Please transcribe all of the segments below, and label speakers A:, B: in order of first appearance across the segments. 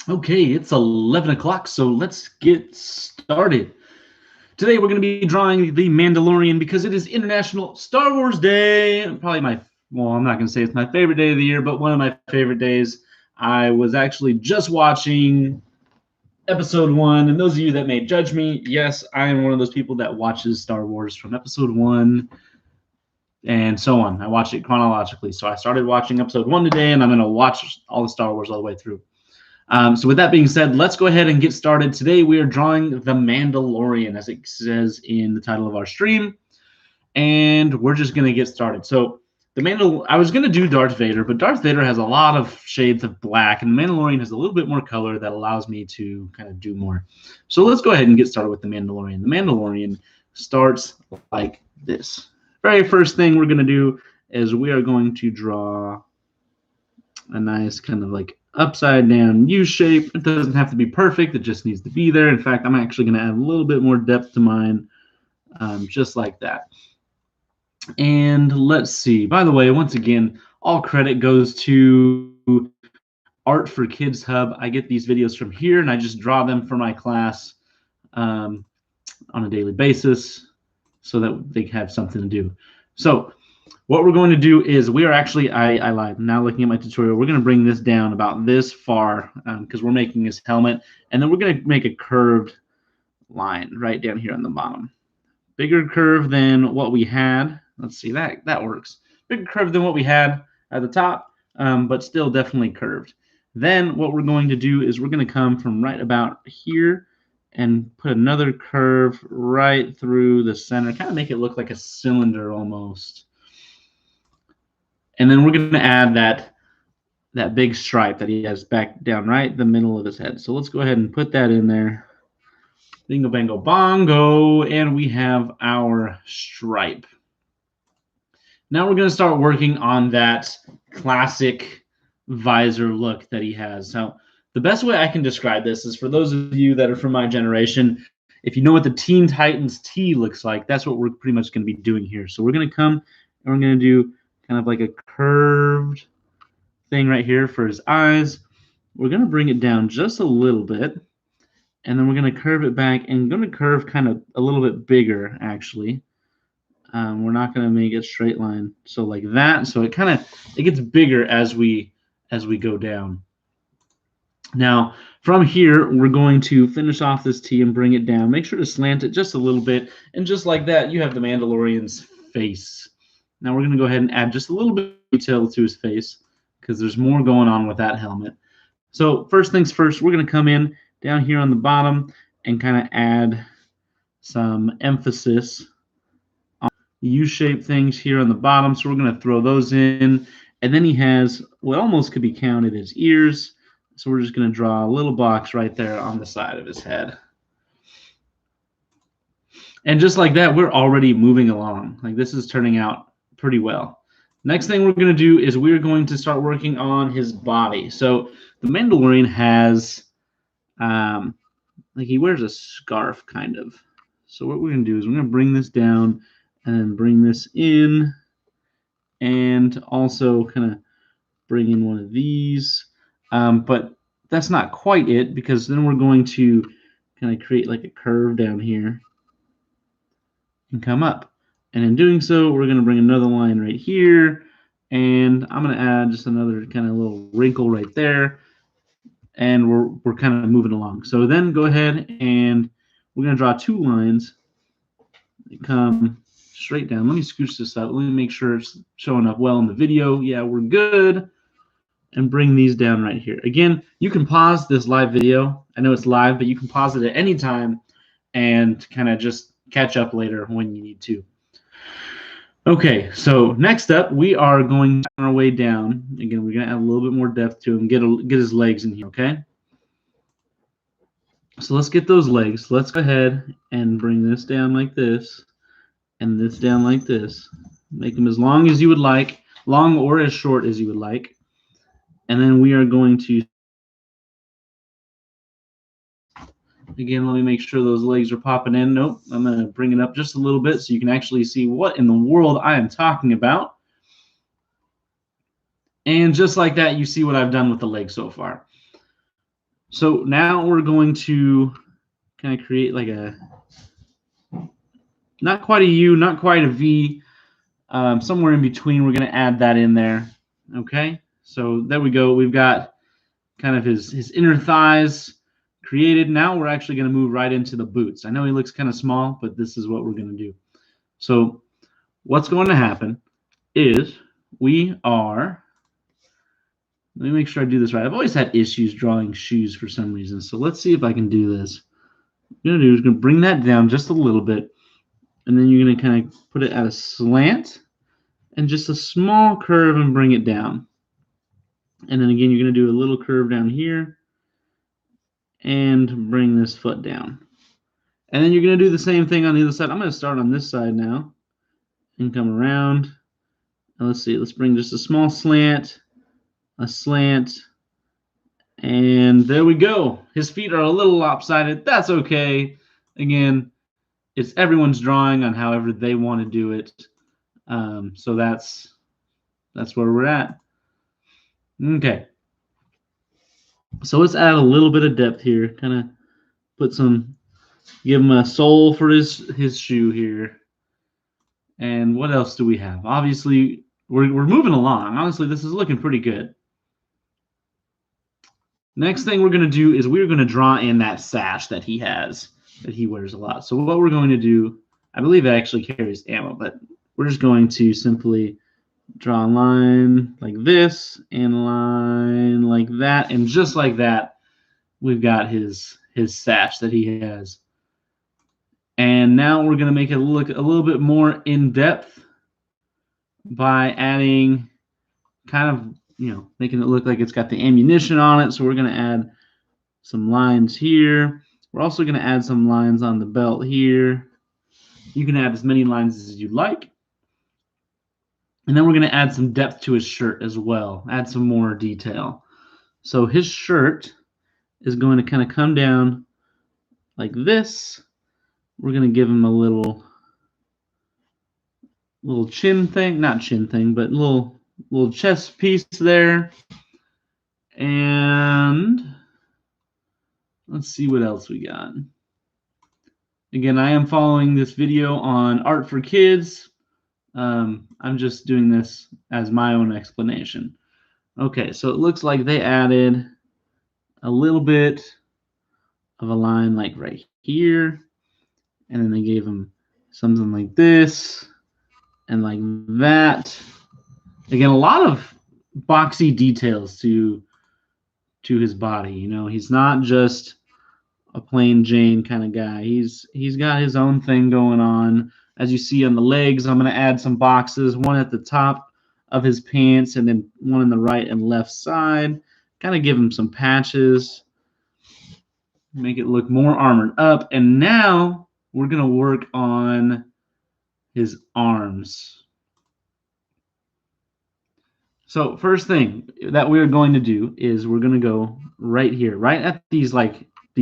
A: Okay, it's 11 o'clock, so let's get started. Today we're going to be drawing the Mandalorian because it is International Star Wars Day. Probably well, I'm not going to say it's my favorite day of the year, but one of my favorite days. I was actually just watching episode 1, and those of you that may judge me, yes, I am one of those people that watches Star Wars from episode 1 and so on. I watch it chronologically. So I started watching episode 1 today, and I'm going to watch all the Star Wars all the way through. So with that being said, let's go ahead and get started. Today we are drawing the Mandalorian, as it says in the title of our stream, and we're just going to get started. So I was going to do Darth Vader, but Darth Vader has a lot of shades of black, and the Mandalorian has a little bit more color that allows me to kind of do more. So let's go ahead and get started with the Mandalorian. The Mandalorian starts like this. Very first thing we're going to do is we are going to draw a nice kind of like upside down U shape. It doesn't have to be perfect. It just needs to be there. In fact, I'm actually going to add a little bit more depth to mine, just like that. And let's see. By the way, once again, all credit goes to Art for Kids Hub. I get these videos from here, and I just draw them for my class on a daily basis so that they have something to do. So what we're going to do is we are actually, I lied, now looking at my tutorial, we're going to bring this down about this far because we're making his helmet, and then we're going to make a curved line right down here on the bottom. Bigger curve than what we had. Let's see, that works. Bigger curve than what we had at the top, but still definitely curved. Then what we're going to do is we're going to come from right about here and put another curve right through the center, kind of make it look like a cylinder almost. And then we're going to add that big stripe that he has back down right the middle of his head. So let's go ahead and put that in there. Bingo, bango, bongo. And we have our stripe. Now we're going to start working on that classic visor look that he has. So the best way I can describe this is for those of you that are from my generation, if you know what the Teen Titans T looks like, that's what we're pretty much going to be doing here. So we're going to come and we're going to do kind of like a curved thing right here for his eyes. We're going to bring it down just a little bit, and then we're going to curve it back, and going to curve kind of a little bit bigger, actually. We're not going to make it straight line, so like that. So it gets bigger as we go down. Now, from here, we're going to finish off this T and bring it down. Make sure to slant it just a little bit, and just like that, you have the Mandalorian's face. Now we're going to go ahead and add just a little bit of detail to his face because there's more going on with that helmet. So first things first, we're going to come in down here on the bottom and kind of add some emphasis on U-shaped things here on the bottom. So we're going to throw those in. And then he has what almost could be counted as ears. So we're just going to draw a little box right there on the side of his head. And just like that, we're already moving along. Like this is turning out pretty well. Next thing we're going to do is we're going to start working on his body. So the Mandalorian has, like he wears a scarf kind of. So what we're going to do is we're going to bring this down and then bring this in and also kind of bring in one of these. But that's not quite it because then we're going to kind of create like a curve down here and come up. And in doing so, we're going to bring another line right here. And I'm going to add just another kind of little wrinkle right there. And we're kind of moving along. So then go ahead and we're going to draw two lines that come straight down. Let me scooch this up. Let me make sure it's showing up well in the video. Yeah, we're good. And bring these down right here. Again, you can pause this live video. I know it's live, but you can pause it at any time and kind of just catch up later when you need to. Okay, so next up, we are going on our way down. Again, we're going to add a little bit more depth to him, get his legs in here, okay? So let's get those legs. Let's go ahead and bring this down like this and this down like this. Make them as long as you would like, long or as short as you would like. And then we are going to, again, let me make sure those legs are popping in. Nope, I'm going to bring it up just a little bit so you can actually see what in the world I am talking about. And just like that, you see what I've done with the leg so far. So now we're going to kind of create like a, not quite a U, not quite a V, somewhere in between. We're going to add that in there. Okay, so there we go. We've got kind of his inner thighs created. Now we're actually going to move right into the boots. I know he looks kind of small, but this is what we're going to do. So what's going to happen is we are, let me make sure I do this right. I've always had issues drawing shoes for some reason. So let's see if I can do this. What I'm going to do is going to bring that down just a little bit. And then you're going to kind of put it at a slant and just a small curve and bring it down. And then again, you're going to do a little curve down here and bring this foot down. And then you're going to do the same thing on the other side. I'm going to start on this side now and come around. Now let's see. Let's bring just a small slant, a slant, and there we go. His feet are a little lopsided. That's okay. Again, it's everyone's drawing on however they want to do it. So that's where we're at. Okay. So let's add a little bit of depth here. Kind of put some, give him a sole for his shoe here. And what else do we have? Obviously, we're moving along. Honestly, this is looking pretty good. Next thing we're going to do is we're going to draw in that sash that he has, that he wears a lot. So what we're going to do, I believe it actually carries ammo, but we're just going to simply draw a line like this and a line like that. And just like that, we've got his sash that he has. And now we're going to make it look a little bit more in depth by adding kind of, making it look like it's got the ammunition on it. So we're going to add some lines here. We're also going to add some lines on the belt here. You can add as many lines as you like. And then we're going to add some depth to his shirt as well, add some more detail. So his shirt is going to kind of come down like this. We're going to give him a little chin thing, not chin thing, but little chest piece there. And let's see what else we got. Again, I am following this video on Art for Kids. I'm just doing this as my own explanation. Okay, so it looks like they added a little bit of a line like right here, and then they gave him something like this and like that. Again, a lot of boxy details to his body. He's not just a plain Jane kind of guy. He's got his own thing going on. As you see on the legs, I'm going to add some boxes, one at the top of his pants and then one on the right and left side. Kind of give him some patches, make it look more armored up. And now we're going to work on his arms. So first thing that we're going to do is we're going to go right here, right at these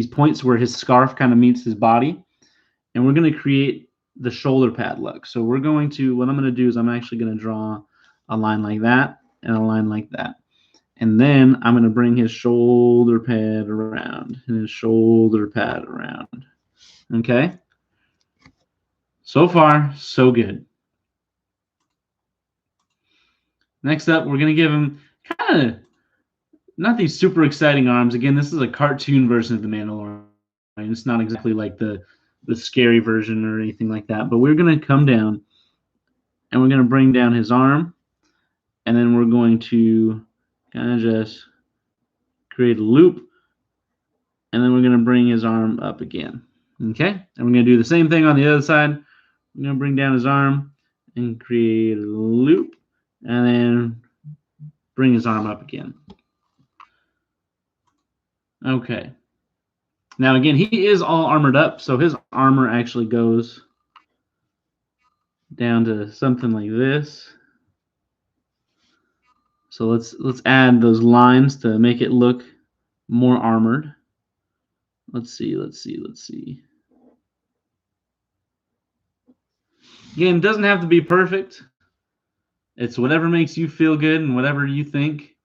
A: points where his scarf kind of meets his body, and we're going to create the shoulder pad look. So we're going to, what I'm going to do is I'm actually going to draw a line like that and a line like that. And then I'm going to bring his shoulder pad around and his shoulder pad around. Okay? So far, so good. Next up, we're going to give him kind of not these super exciting arms. Again, this is a cartoon version of the Mandalorian. It's not exactly like the scary version or anything like that. But we're going to come down and we're going to bring down his arm. And then we're going to kind of just create a loop. And then we're going to bring his arm up again. Okay? And we're going to do the same thing on the other side. We're going to bring down his arm and create a loop. And then bring his arm up again. Okay. Now, again, he is all armored up, so his armor actually goes down to something like this. So let's add those lines to make it look more armored. Let's see. Again, it doesn't have to be perfect. It's whatever makes you feel good and whatever you think.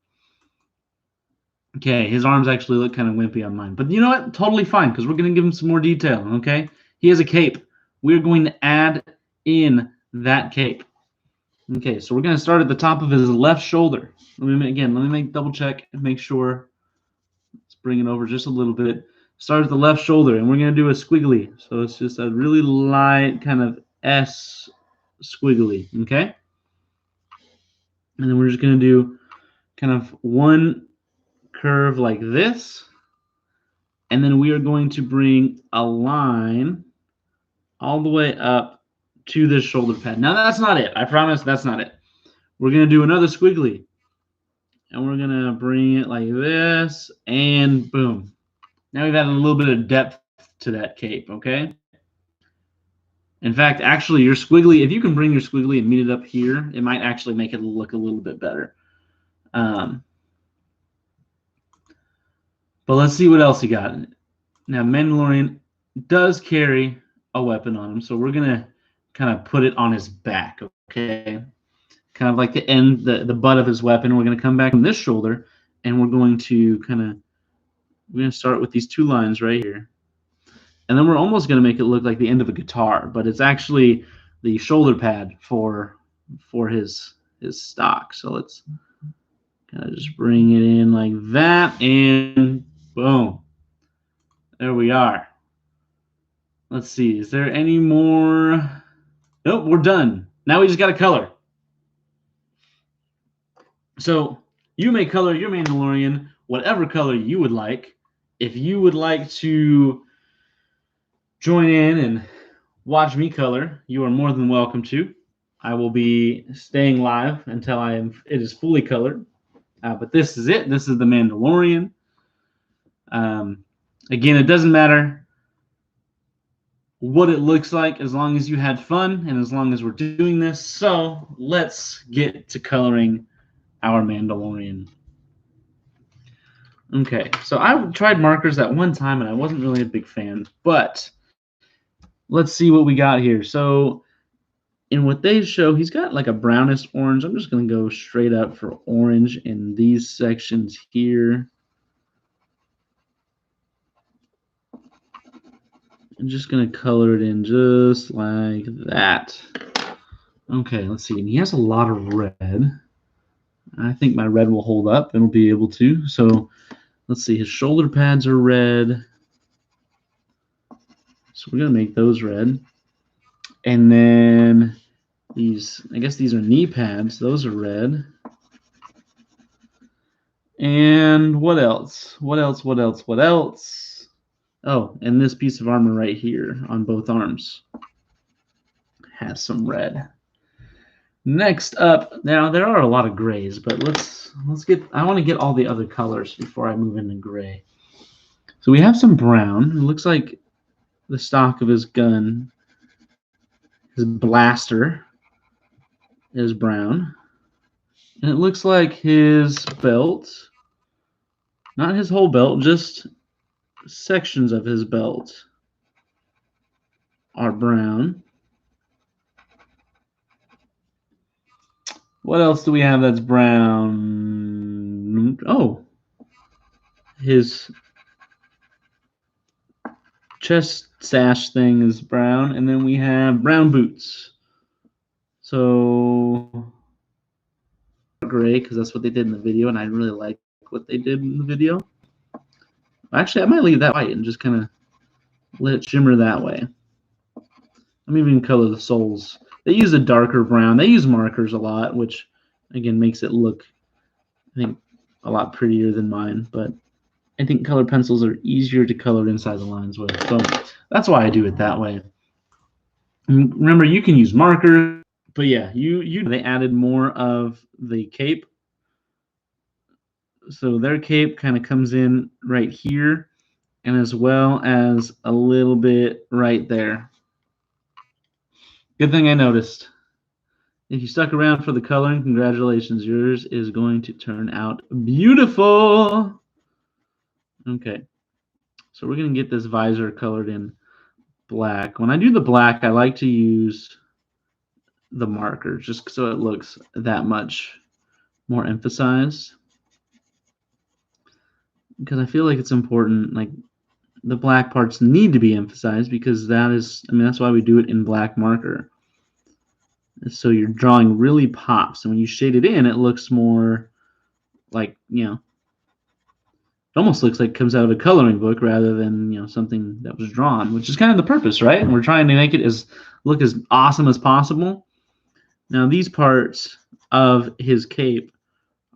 A: Okay, his arms actually look kind of wimpy on mine. But you know what? Totally fine, because we're going to give him some more detail, okay? He has a cape. We're going to add in that cape. Okay, so we're going to start at the top of his left shoulder. Let me double check and make sure. Let's bring it over just a little bit. Start at the left shoulder, and we're going to do a squiggly. So it's just a really light kind of S squiggly, okay? And then we're just going to do kind of one curve like this. And then we are going to bring a line all the way up to this shoulder pad. Now, that's not it. I promise that's not it. We're going to do another squiggly. And we're going to bring it like this. And boom. Now we've added a little bit of depth to that cape, okay? In fact, actually, your squiggly, if you can bring your squiggly and meet it up here, it might actually make it look a little bit better. But let's see what else he got. Now, Mandalorian does carry a weapon on him, so we're going to kind of put it on his back, okay? Kind of like the end, the butt of his weapon. We're going to come back on this shoulder, and we're going to start with these two lines right here. And then we're almost going to make it look like the end of a guitar, but it's actually the shoulder pad for his stock. So let's kind of just bring it in like that, and boom. There we are. Let's see. Is there any more? Nope, we're done. Now we just got to color. So you may color your Mandalorian whatever color you would like. If you would like to join in and watch me color, you are more than welcome to. I will be staying live until it is fully colored. But this is it. This is the Mandalorian. Again, it doesn't matter what it looks like as long as you had fun and as long as we're doing this. So let's get to coloring our Mandalorian. Okay, so I tried markers at one time and I wasn't really a big fan, but let's see what we got here. So in what they show, he's got like a brownish orange. I'm just going to go straight up for orange in these sections here. I'm just going to color it in just like that. Okay, let's see. And he has a lot of red. I think my red will hold up and we'll be able to. So let's see. His shoulder pads are red. So we're going to make those red. And then these, I guess these are knee pads. Those are red. And what else? What else? What else? What else? Oh, and this piece of armor right here on both arms has some red. Next up, now there are a lot of grays, but let's get, I want to get all the other colors before I move into gray. So we have some brown. It looks like the stock of his gun, his blaster, is brown. And it looks like his belt, not his whole belt, just sections of his belt are brown. What else do we have that's brown? Oh, his chest sash thing is brown, and then we have brown boots. So gray, because that's what they did in the video, and I really like what they did in the video. Actually, I might leave that white and just kind of let it shimmer that way. I'm even color the soles. They use a darker brown. They use markers a lot, which again makes it look, I think, a lot prettier than mine. But I think colored pencils are easier to color inside the lines with. So that's why I do it that way. And remember, you can use markers, but yeah, they added more of the cape. So their cape kind of comes in right here, and as well as a little bit right there. Good thing I noticed. If you stuck around for the coloring, congratulations. Yours is going to turn out beautiful. Okay. So we're going to get this visor colored in black. When I do the black, I like to use the marker just so it looks that much more emphasized. because I feel like it's important. Like the black parts need to be emphasized because that is, I mean, that's why we do it in black marker. So your drawing really pops, and when you shade it in, it looks more like, you know, it almost looks like it comes out of a coloring book rather than, you know, something that was drawn, which is kind of the purpose, right? And we're trying to make it look as awesome as possible. Now these parts of his cape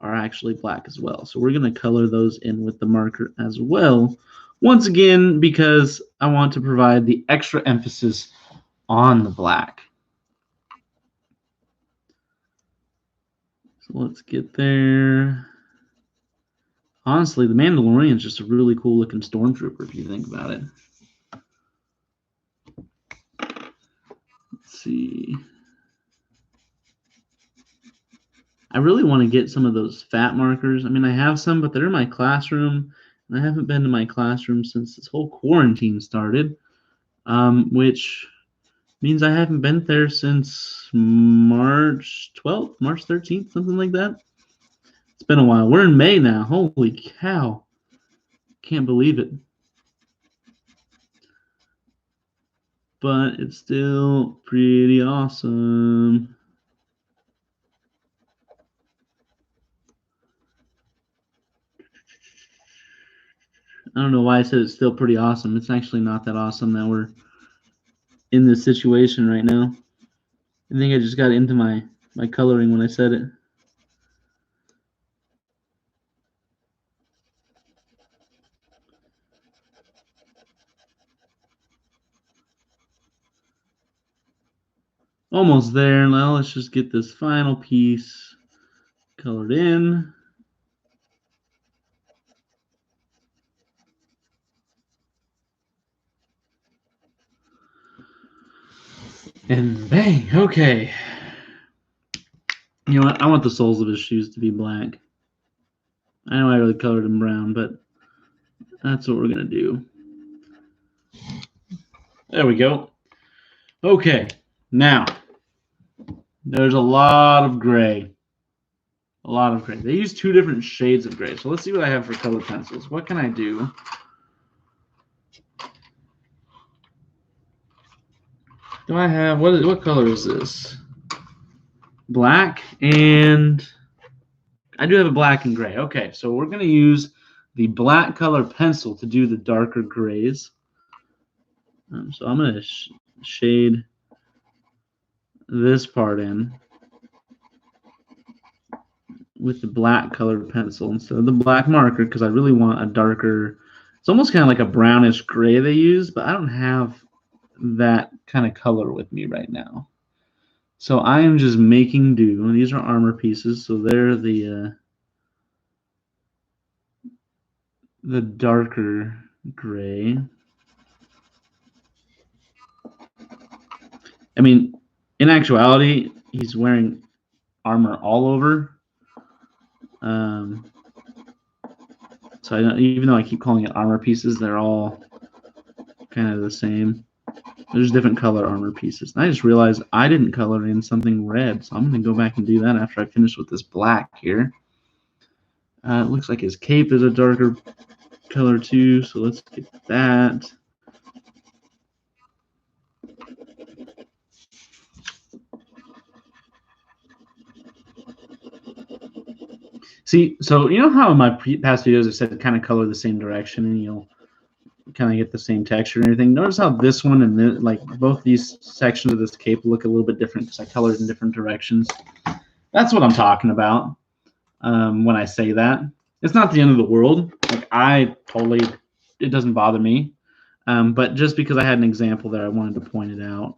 A: are actually black as well, so we're going to color those in with the marker as well, once again because I want to provide the extra emphasis on the black. So let's get there. Honestly, the Mandalorian is just a really cool looking stormtrooper if you think about it. Let's see. I really want to get some of those fat markers. I mean, I have some, but they're in my classroom, and I haven't been to my classroom since this whole quarantine started, which means I haven't been there since March 12th, March 13th, something like that. It's been a while. We're in May now. Holy cow. Can't believe it. But it's still pretty awesome. I don't know why I said it's still pretty awesome. It's actually not that awesome that we're in this situation right now. I think I just got into my coloring when I said it. Almost there. Now let's just get this final piece colored in. And bang, okay. You know what? I want the soles of his shoes to be black. I know I really colored them brown, but that's what we're going to do. There we go. Okay, now, there's a lot of gray. A lot of gray. They use two different shades of gray. So let's see what I have for colored pencils. What can I do? Do I have, what color is this? Black, and I do have a black and gray. Okay, so we're going to use the black color pencil to do the darker grays. So I'm going to shade this part in with the black colored pencil instead of the black marker because I really want a darker, it's almost kind of like a brownish gray they use, but I don't have that kind of color with me right now. So I am just making do, and these are armor pieces, so they're the darker gray. I mean, in actuality, he's wearing armor all over. So even though I keep calling it armor pieces, they're all kind of the same. There's different color armor pieces. And I just realized I didn't color in something red, so I'm going to go back and do that after I finish with this black here. It looks like his cape is a darker color too, so let's get that. See, so you know how in my past videos I said kind of color the same direction and you'll kind of get the same texture and everything. Notice how this one and like both these sections of this cape look a little bit different because I colored in different directions. That's what I'm talking about when I say that. It's not the end of the world. Like it doesn't bother me. But just because I had an example there, I wanted to point it out.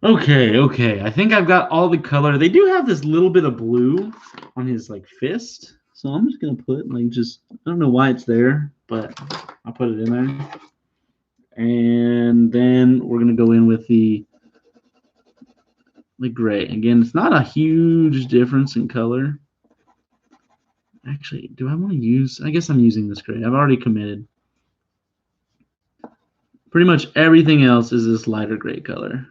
A: Okay. I think I've got all the color. They do have this little bit of blue on his like fist. So I'm just gonna put like I don't know why it's there, but I'll put it in there. And then we're gonna go in with the gray. Again, it's not a huge difference in color. Actually, do I want to use, I guess I'm using this gray. I've already committed. Pretty much everything else is this lighter gray color.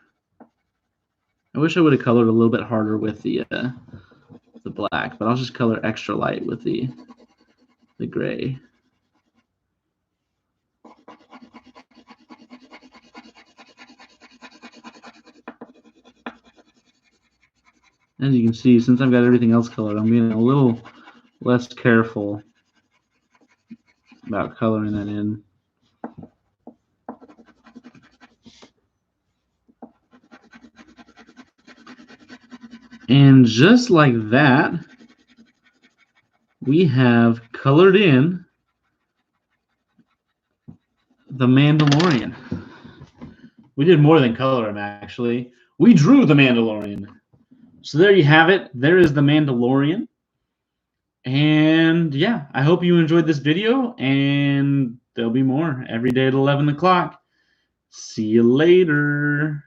A: I wish I would have colored a little bit harder with the the black, but I'll just color extra light with the gray. As you can see, since I've got everything else colored, I'm being a little less careful about coloring that in. And just like that, we have colored in the Mandalorian. We did more than color him, actually. We drew the Mandalorian. So there you have it. There is the Mandalorian. And yeah, I hope you enjoyed this video, and there'll be more every day at 11 o'clock. See you later.